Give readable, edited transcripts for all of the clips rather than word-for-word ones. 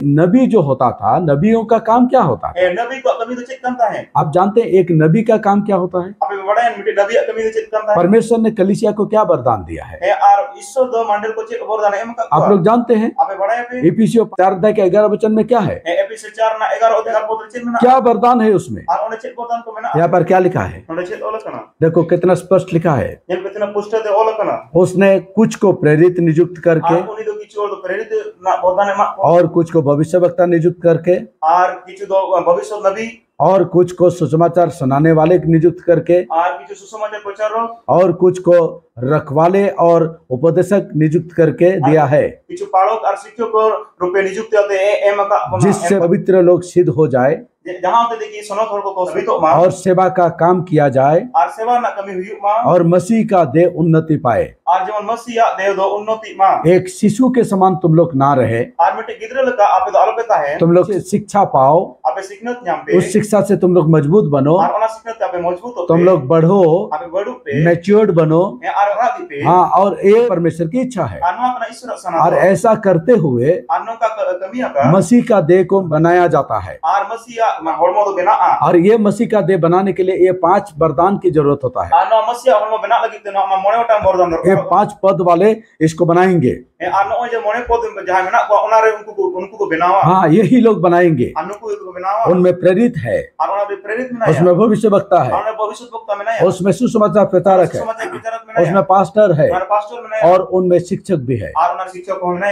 नबी जो होता था, नबियों का काम क्या होता है? नबी को कमी तो चेक करता है। आप जानते हैं एक नबी का काम क्या होता है? आप बड़ा है नबी कमी तो चेक करता है। परमेश्वर ने कलीसिया को क्या वरदान दिया है? और ईश्वर दो मंडल को चेक वरदान है। आप लोग जानते हैं आप बड़ा है इफिसियों 4 अध्याय के 11 वचन में क्या है? एफिसियों 4 ना 11 अध्याय को चेक में क्या वरदान है उसमें? और उन्हें चेक वरदान को में यहाँ पर क्या लिखा है? उन्हें चेक ओला करना। देखो कितना स्पष्ट लिखा है। ये कितना पुष्ट है ओला करना। उसने कुछ को प्रेरित नियुक्त करके उन्हीं दो किसी और तो प्रेरित ना वरदान है और कुछ को भविष्यवक्ता नियुक्त करके और किसी दो भविष्य नबी और कुछ को सुसमाचार सुनाने वाले नियुक्त करके और किसी सुसमाचार प्रचारक और कुछ को रखवाले और उपदेशक नियुक्त करके दिया है, किसी पालक और शिक्षक रूपे नियुक्त होते हैं, जिससे पवित्र लोग सिद्ध हो जाए जहाँ होते देखिए सुनो थोड़ को सभी तो और सेवा का काम किया जाए और सेवा ना कमी हुई माँ और मसीह का देह उन्नति पाए। और जीवन मसीह देव दो उन्नति माँ एक शिशु के समान तुम लोग ना रहे, और मिट्टी गिदरे लगा आप तो अलग है, तुम लोग शिक्षा पाओ, आप सीखने यहाँ पे उस शिक्षा से तुम लोग मजबूत बनो, और उन्हें सीखने आप मजबूत हो, तुम लोग बढ़ो, आप बढ़ो पे मैच्योर्ड बनो। और राधी पे हाँ, और ये परमेश्वर की इच्छा है। और ऐसा करते हुए अन्नों का कमी का मसीह का देह को बनाया जाता है। और मसीह हॉर्मोन तो बिना और ये मसीह का देह बनाने के लिए ये 5 वरदान की जरूरत होता है। मसीह हॉर्मोन बना लगी तो ना मोने उठा वरदान ये 5 पद वाले इसको बनाएंगे। अन्नों जो मोने पद जहाँ में ना उन्हारे उनको को बनावा। हाँ, यही लोग बनाएंगे। अन्नों को बनावा। उनमें प्रेरित है, और उन्हें प्रेरित में उसमें भविष्यवक्ता है, उन्हें भविष्यवक्ता में नहीं, उसमें सुसमाचार प्रचारक है, उसमें पास्टर है और उनमें शिक्षक भी है।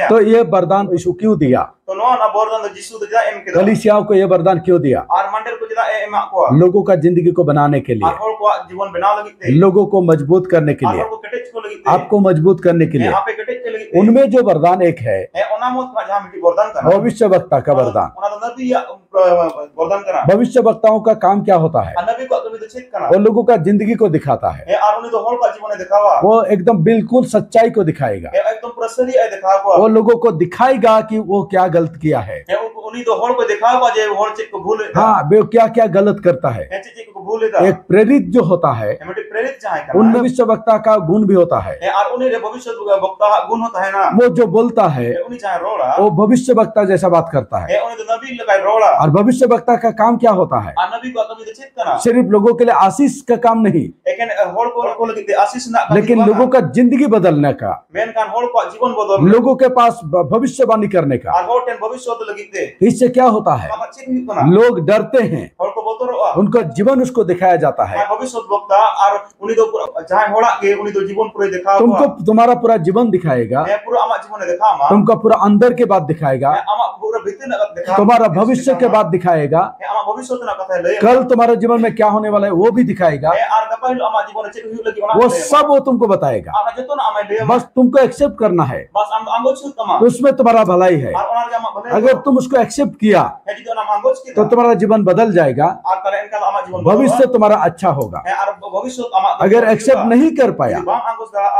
तो ये वरदान यीशु क्यों दिया? कलीसियाओं को ये वरदान क्यों दिया? लोगों का जिंदगी को बनाने के लिए, लोगों को मजबूत करने के लिए, आपको मजबूत करने के लिए। उनमें जो वरदान एक है भविष्यवक्ता का वरदान। भविष्यवक्ताओं का काम क्या होता है? वो लोगों का जिंदगी को दिखाता है, वो एकदम बिल्कुल सच्चाई को दिखाएगा, वो लोगों को दिखाएगा कि वो क्या गलत किया है। हाँ, वो क्या क्या गलत करता है। एक प्रेरित जो होता है उनमें भविष्यवक्ता का गुण भी होता है। वो जो बोलता है वो भविष्यवक्ता जैसा बात करता है। और भविष्यवक्ता का काम क्या होता है? सिर्फ लोगों के लिए आशीष का काम नहीं, लेकिन लोगों का जिंदगी बदलने का, लोगों के पास भविष्यवाणी करने का। इससे क्या होता है? लोग डरते हैं, उनका जीवन उसको दिखाया जाता है। तुमको तुम्हारा पूरा जीवन दिखाएगा, तुमको पूरा अंदर के बात दिखाएगा, तुम्हारा भविष्य के बात दिखाएगा, कल तुम्हारे जीवन में क्या होने वाला है वो भी दिखाएगा। वो सब वो तुमको बताएगा, बस तुमको एक्सेप्ट करना है, उसमें तुम्हारा भलाई है। अगर तुम उसको एक्सेप्ट किया तो तुम्हारा जीवन बदल जाएगा, भविष्य तुम्हारा अच्छा होगा। अगर एक्सेप्ट नहीं कर पाया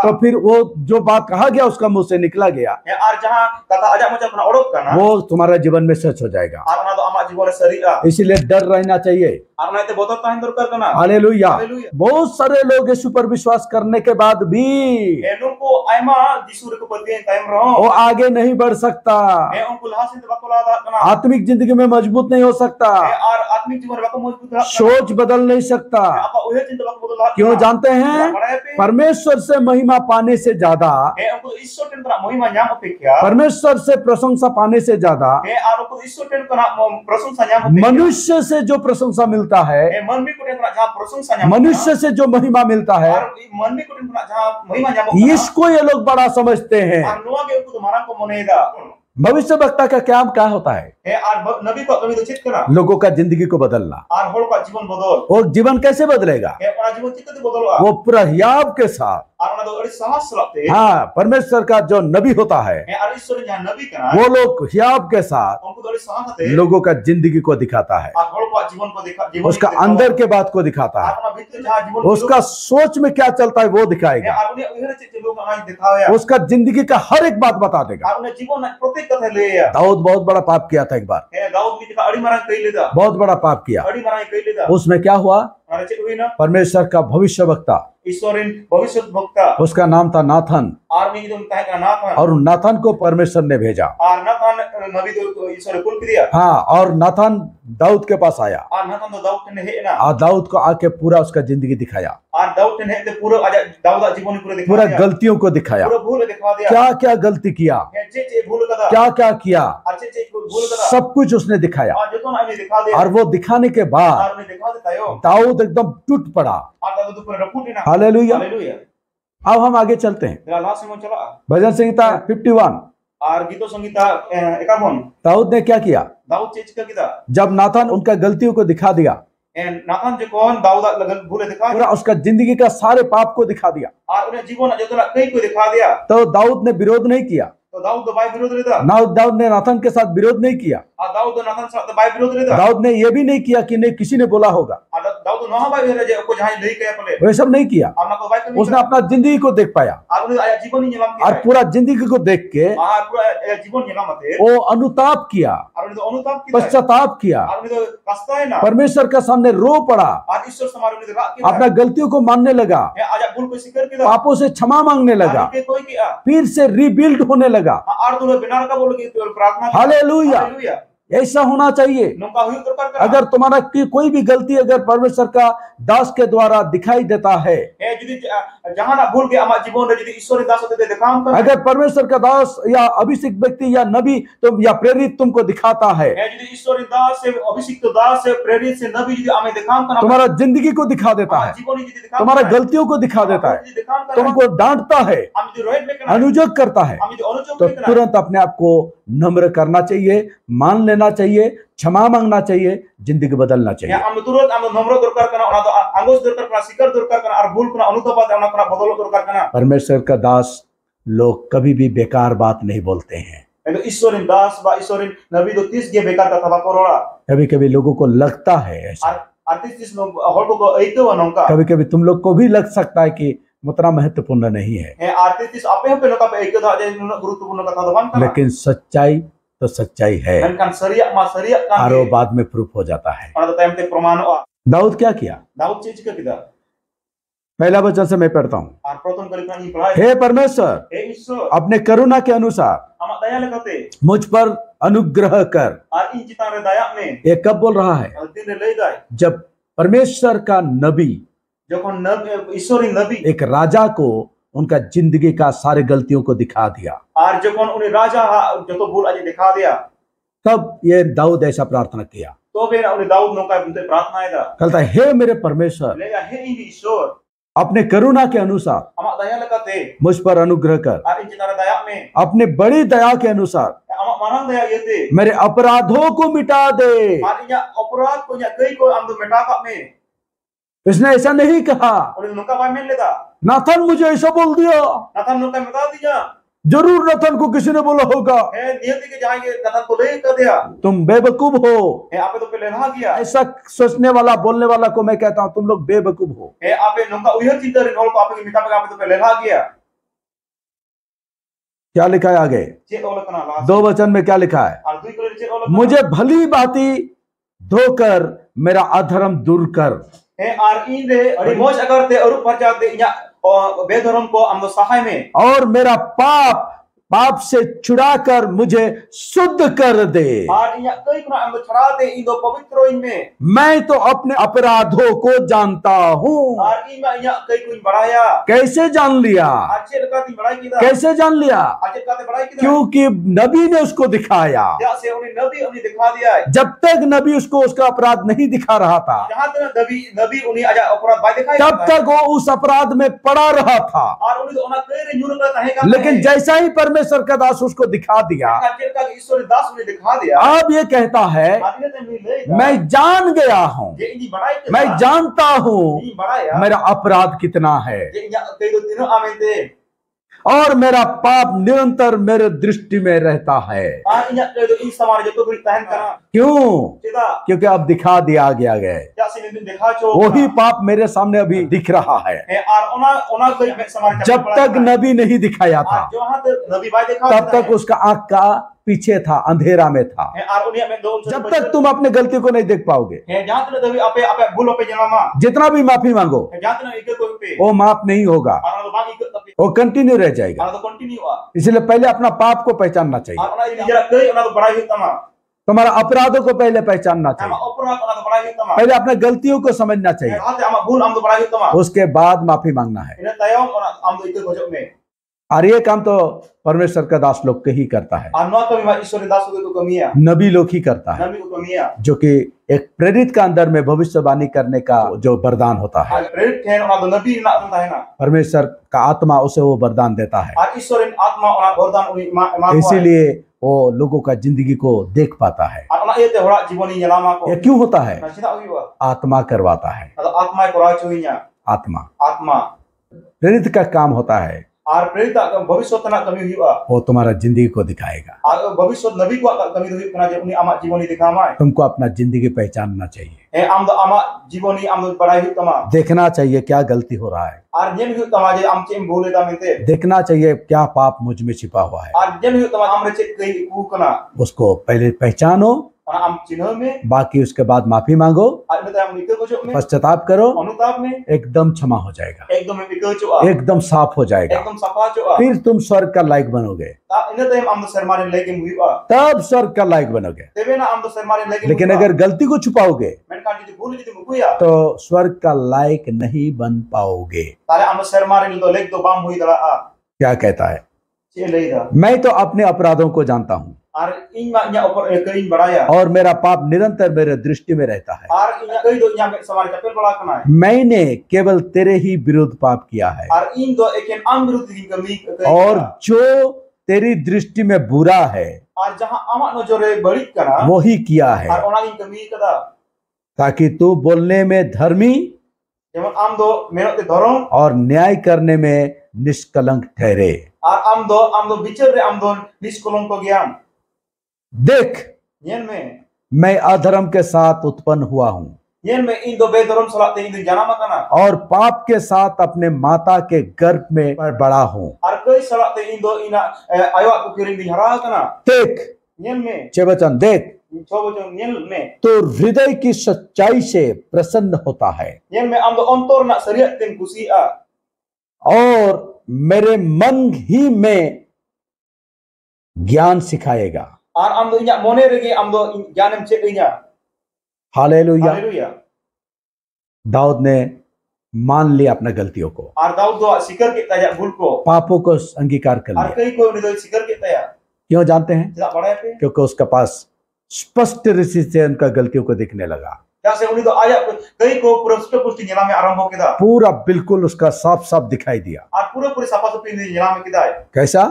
तो फिर वो जो बात कहा गया उसका मुंह से निकला गया वो तुम्हारा जीवन में सच हो जाएगा। इसीलिए डर रहना चाहिए। हालेलुया। बहुत सारे लोग यीशु पर विश्वास करने के बाद भी वो आगे नहीं बढ़ सकता, आत्मिक जिंदगी में मजबूत नहीं हो सकता, सोच बदल नहीं सकता। क्यों जानते हैं? परमेश्वर से महिमा पाने से ज्यादा, परमेश्वर से प्रशंसा पाने से ज्यादा मनुष्य से जो प्रशंसा मिलता है, मनुष्य से जो महिमा मिलता है, इसको ये लोग बड़ा समझते हैं। भविष्यवक्ता का क्या क्या होता है? लोगों का जिंदगी को बदलना। वो जीवन कैसे बदलेगा? वो पूरा हियाव के साथ। हाँ, परमेश्वर का जो नबी होता है वो लोग हियाव के साथ लोगों का जिंदगी को दिखाता है, उसका अंदर के बात को दिखाता है, उसका सोच में क्या चलता है वो दिखाएगा, उसका जिंदगी का हर एक बात बता देगा। दाऊद बहुत बड़ा पाप किया था एक बार, बहुत बड़ा पाप किया। उसमें क्या हुआ? परमेश्वर का भविष्यवक्ता, उसका नाम था नाथन, और नाथन को परमेश्वर ने भेजा। हाँ, और नाथन दाऊद के पास आया और दाऊद को आके पूरा उसका जिंदगी दिखाया, पूरा गलतियों को दिखाया, क्या क्या गलती किया, क्या क्या किया, सब कुछ उसने दिखाया। और वो दिखाने के बाद दाऊद एकदम टूट पड़ा। हालेलुया। अब हम आगे चलते हैं। भजन संहिता 51 और गीतो संगीता 51 दाऊद ने क्या किया? दाऊद चीज का किया जब नाथन उनका गलतियों को दिखा दिया, नाथन जो कौन दाऊद लगन भूले दिखा, पूरा उसका जिंदगी का सारे पाप को दिखा दिया और उन्हें जीवन जो कई को दिखा दिया, तो दाऊद ने विरोध नहीं किया। तो दाऊद तो बाय विरोध रहता, दाऊद ने नाथन के साथ विरोध नहीं किया। दाऊद तो नाथन साथ बाय विरोध रहता। दाऊद ने यह भी नहीं किया कि नहीं किसी ने बोला होगा, दाऊद नहा बाय रहे को जहां नहीं किया पहले, वह सब नहीं किया। उसने अपना जिंदगी को देख पाया जीवन ही नीलाम किया, और पूरा जिंदगी को देख के पूरा जीवन नीलाम थे, वो अनुताप किया, पश्चाताप किया, परमेश्वर का सामने रो पड़ा, अपना गलतियों को मानने लगा, पापों से क्षमा मांगने लगा, फिर से रीबिल्ड होने लगा। हालेलुया। ऐसा होना चाहिए। अगर तुम्हारा कोई भी गलती अगर परमेश्वर का दास के द्वारा दिखाई देता है, अगर परमेश्वर का दास या अभिषिक्त व्यक्ति या नबी तुम या प्रेरित तुमको दिखाता है, तुम्हारा जिंदगी को दिखा देता है, तुम्हारा गलतियों को दिखा देता है, तुमको डांटता है, अनुजोग करता है, तो तुरंत अपने आप को नम्र करना चाहिए, मान लेना चाहिए, क्षमा मांगना चाहिए, जिंदगी बदलना चाहिए। परमेश्वर का दास लोग कभी भी बेकार बात नहीं बोलते हैं। कभी कभी लोगों को लगता है ऐसा, कभी कभी तुम लोग को भी लग सकता है कि उतना महत्वपूर्ण नहीं है, लेकिन सच्चाई तो सच्चाई है और वो बाद में प्रूफ हो जाता है। दाऊद क्या किया? दाऊद चीज का किया, पहला वचन से मैं पढ़ता हूँ। हे परमेश्वर, अपने करुणा के अनुसार मुझ पर अनुग्रह कर। ये कब बोल रहा है? जब परमेश्वर का नबी, ईश्वरी नबी एक राजा को उनका जिंदगी का सारे गलतियों को दिखा दिया, और जब उन्हें राजा जो तो भूल आज दिखा दिया, तब ये दाऊद ऐसा प्रार्थना किया। तो फिर उन्हें दाऊद नौका प्रार्थना है, कहता है हे मेरे परमेश्वर, हे ईश्वर, अपने करुणा के अनुसार मुझ पर अनुग्रह कर, अपने बड़ी दया के अनुसार मेरे अपराधों को मिटा दे। अपराध को कई को मिटा में, इसने ऐसा नहीं कहा नाथन मुझे ऐसा बोल दिया, जरूर नाथन को किसी ने बोला होगा, तुम बेवकूफ हो। ऐसा सोचने वाला बोलने वाला को मैं कहता हूँ तुम लोग बेवकूफ हो। क्या लिखा है आगे? 2 वचन में क्या लिखा है? मुझे भली भांति धोकर मेरा अधर्म दूर कर। बेधर्म को हम सहाय में, और मेरा पाप से छुड़ाकर मुझे शुद्ध कर दे। मैं तो अपने अपराधों को जानता हूँ। कैसे जान लिया? कैसे जान लिया? क्योंकि नबी ने उसको दिखाया। जब तक नबी उसको उसका अपराध नहीं दिखा रहा था, तब तक वो उस अपराध में पड़ा रहा था। लेकिन जैसा ही परमेश्वर का दास उसको दिखा दिया, अब ये कहता है मैं जान गया हूं, मैं जानता हूं मेरा अपराध कितना है। और मेरा पाप निरंतर मेरे दृष्टि में रहता है। क्यों? क्योंकि अब दिखा दिया गया है, वही पाप मेरे सामने अभी दिख रहा है। जब तक नबी नहीं दिखाया था तब तक उसका आंख का पीछे था, अंधेरा में था। जब तक तुम अपने गलती को नहीं देख पाओगे, जितना भी माफी मांगो वो माफ नहीं होगा, वो कंटिन्यू रह जाएगा। इसलिए पहले अपना पाप को पहचानना चाहिए, तुम्हारा अपराधों को पहले पहचानना चाहिए, पहले अपने गलतियों को समझना चाहिए, उसके बाद माफी मांगना है। और ये काम तो परमेश्वर का दास लोग के ही करता है, नबी लोग ही करता है, जो कि एक प्रेरित का अंदर में भविष्यवाणी करने का जो वरदान होता है, परमेश्वर का आत्मा उसे वो वरदान देता है। इसीलिए वो लोगों का जिंदगी को देख पाता है। ये क्यों होता है? आत्मा करवाता है, आत्मा प्रेरित का काम होता है, वो तुम्हारा जिंदगी को दिखाएगा। तुमको अपना जिंदगी पहचानना चाहिए, देखना चाहिए क्या गलती हो रहा है, देखना चाहिए क्या पाप मुझ में छिपा हुआ है, उसको पहले पहचानो, बाकी उसके बाद माफी मांगो, पश्चाताप करो, एकदम क्षमा हो जाएगा, एकदम साफ हो जाएगा, फिर तुम स्वर्ग का लायक बनोगे, तब स्वर्ग का लायक बनोगे। लेकिन अगर गलती को छुपाओगे तो स्वर्ग का लायक नहीं बन पाओगे। क्या कहता है? मैं तो अपने अपराधों को जानता हूँ और मेरा पाप निरंतर मेरे दृष्टि में रहता है। मैंने केवल तेरे ही विरुद्ध पाप किया है और जो तेरी दृष्टि में बुरा है वही किया है, ताकि तू बोलने में धर्मी और न्याय करने में निष्कलंक ठहरे। देख, मैं अधर्म के साथ उत्पन्न हुआ हूँ और पाप के साथ अपने माता के गर्भ में बड़ा हूँ। देख, 6 वचन देख, तो हृदय की सच्चाई से प्रसन्न होता है और मेरे मन ही में ज्ञान सिखाएगा। हालेलुया। दाऊद ने मान लिया अपने गलतियों को, पापों को अंगीकार कर लिया। क्यों जानते हैं? क्योंकि उसके पास स्पष्ट रीति से उनका गलतियों को दिखने लगा, पूरा बिल्कुल उसका साफ साफ दिखाई दिया। कैसा?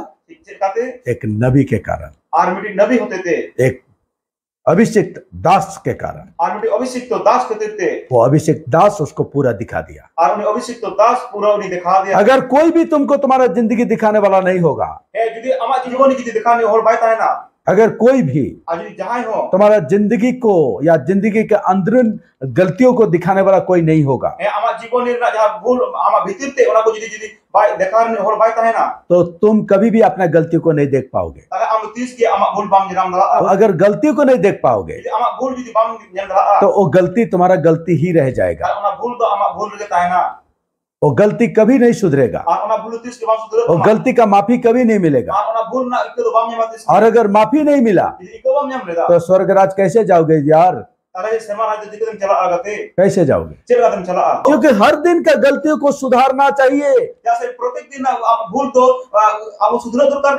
एक नबी के कारण, एक अभिषिक्त दास के कारण। वो अभिषिक्त दास उसको पूरा दिखा दिया। अगर कोई भी तुमको तुम्हारा जिंदगी दिखाने वाला नहीं होगा, अगर कोई भी तुम्हारा जिंदगी को या जिंदगी के अंदरूनी गलतियों को दिखाने वाला कोई नहीं होगा, तो तुम कभी भी अपना गलती को नहीं देख पाओगे। अगर गलती को नहीं देख पाओगे तो वो गलती तुम्हारा गलती ही रह जाएगा, वो गलती कभी नहीं सुधरेगा, वो गलती का माफी कभी नहीं मिलेगा। और अगर माफी नहीं मिला तो स्वर्गराज कैसे जाओगे यार? कैसे जाओगे? क्योंकि हर दिन का गलतियों को सुधारना चाहिए।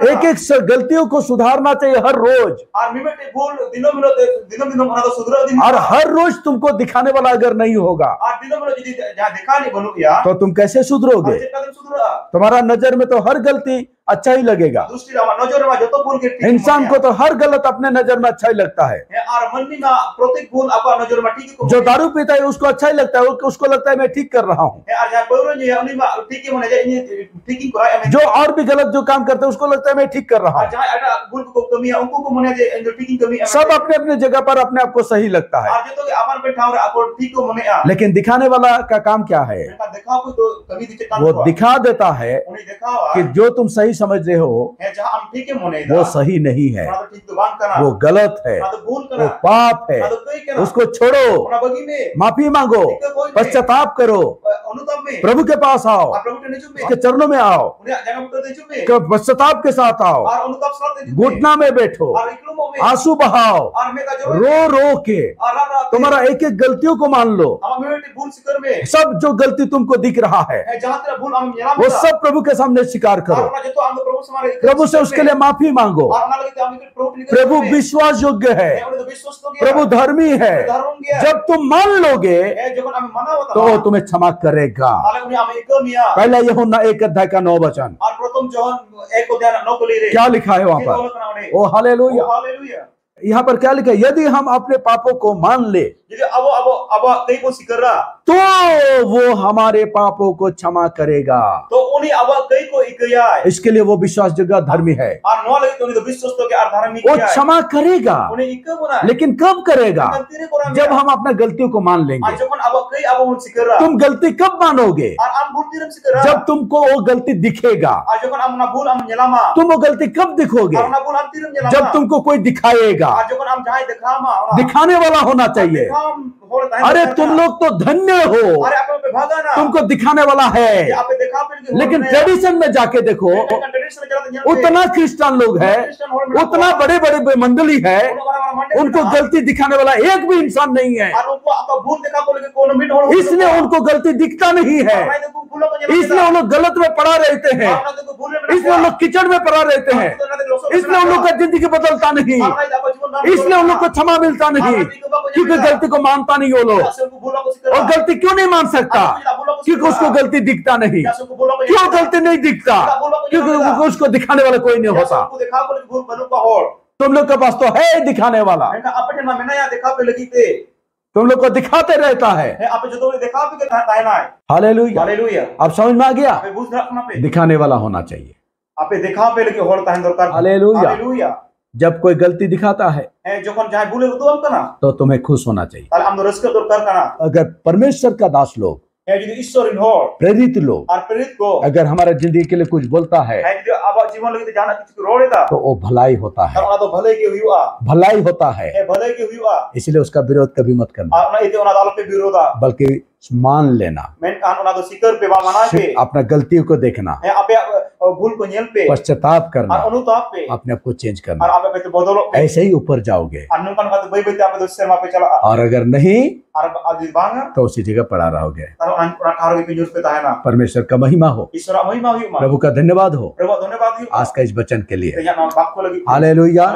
एक एक गलतियों को सुधारना चाहिए हर रोज, और हर रोज तुमको दिखाने वाला अगर नहीं होगा तो तुम कैसे सुधरोगे? तुम्हारा नजर में तो हर गलती अच्छा ही लगेगा। दृष्टि रे आमा नजर मा जतो भूल के इंसान को तो हर गलत अपने नजर में अच्छा ही लगता है। आर मननी मा प्रत्येक भूल आपा नजर मा ठीक को जो दारू पीता है उसको अच्छा ही लगता है, उसको लगता है मैं ठीक कर रहा हूँ। आर जा पौरो जे उनी मा ठीक के मने जे इनी ठीक को राय जो और भी गलत जो काम करते हैं उसको लगता है मैं ठीक कर रहा हूँ। आर जा एटा भूल को कमी उनको को मने जे जो ठीक कमी सब अपने अपने जगह पर अपने आप को सही लगता है। आर जतो के आपन पे ठाव रे आपो ठीक को मने आ, लेकिन दिखाने वाला का काम क्या है? देखा को तो कभी दिखे काम वो दिखा देता है उनी दिखावा कि जो तुम सही समझ रहे हो है जहां हम ठीक के मने वो सही नहीं है, तो ठीक तो बांध करना, वो गलत है, तो भूल वो करना, पाप है, तो कई करना, उसको छोड़ो, अपना बगी में माफी मांगो, पश्चाताप करो, अनुताप में प्रभु के पास आओ, आप प्रभु के निजुम में उसके चरणों में आओ, उन्हें जगह पर निजुम में पश्चाताप के साथ आओ, और अनुताप साथ निजुम में घुटना में बैठो, और इक्लुमो में आंसू बहाओ, और में का जो रो रो के और रात तुम्हारा एक एक गलतियों को मान लो। हम मेरे भूल सिकर में सब जो गलती तुमको दिख रहा है जहां तेरा भूल हम यला वो सब प्रभु के सामने स्वीकार करो, और जो तो हम प्रभु से हमारे प्रभु से उसके लिए माफी मांगो। और ना लगे हम प्रभु विश्वास योग्य है, प्रभु धर्मी है। जब तुम मान लोगे तो तुम्हें क्षमा करेगा। पहला यूहन्ना 1:9 और प्रथम जोहन 1:9 क्या लिखा है वहां पर? ओ हालेलुया। यहाँ पर क्या लिखा है? यदि हम अपने पापों को मान ले अब कई को सिकर रहा तो वो हमारे पापों को क्षमा करेगा। तो उन्हीं अब कई को इकया है, इसके लिए वो विश्वासयोग्य धर्मी है, और नो लगे तो उन्हीं तो विश्वास तो के आधार्मिक वो क्षमा करेगा। उन्हें इक्का बोला, लेकिन कब करेगा? जब हम अपना गलतियों को मान लेंगे। जब अब कई अब उन सिकर रहा तुम गलती कब मानोगे? और हम भूल तीरम सिकर रहा जब तुमको वो गलती दिखेगा। और जब हम ना भूल हम जलामा तुम वो गलती कब दिखोगे? और ना भूल हम तीरम जलामा जब तुमको कोई दिखाएगा। और जब हम जाए दिखामा दिखाने वाला होना चाहिए। अरे तुम लोग तो धन्य हो, अरे आप पे भागा ना, तुमको दिखाने वाला है। आप दिखा फिर लेकिन ट्रेडिशन में जाके देखो, उतना क्रिश्चियन लोग है, उतना बड़े बड़े मंडली है, उनको गलती दिखाने वाला एक भी इंसान नहीं है। इसलिए उनको गलती दिखता नहीं है, इसलिए उन लोग गलत में पड़ा रहते हैं, इसलिए उन लोग कीचड़ में पड़ा रहते हैं, इसलिए उन लोग का जिंदगी बदलता नहीं, इसलिए उन लोग को क्षमा मिलता नहीं, क्योंकि गलती को मानता नहीं वो लोग। और गलती क्यों नहीं मान सकता? क्योंकि उसको गलती दिखता नहीं। क्यों गलती नहीं दिखता? क्योंकि उसको दिखाने वाला कोई नहीं होता। तुम लोग के पास तो है दिखाने वाला, तुम लोग को दिखाते रहता है। हालेलुया। अब समझ में आ गया? दिखाने वाला होना चाहिए। हालेलुया। जब कोई गलती दिखाता है तो तुम्हें खुश होना चाहिए। अगर परमेश्वर का दास लोग, प्रेरित लोग अगर हमारे जिंदगी के लिए कुछ बोलता है तो वो भलाई होता है, भलाई होता है। इसलिए उसका विरोध कभी मत करना, बल्कि मान लेना, अपना गलतियों को देखना, पश्चाताप करना, अपने आप को चेंज करना, ऐसे ही ऊपर जाओगे। और अगर नहीं तो उसी जगह पड़ा रहोगे। परमेश्वर का महिमा हो, प्रभु का धन्यवाद हो आज का इस वचन के लिए। हालेलुया।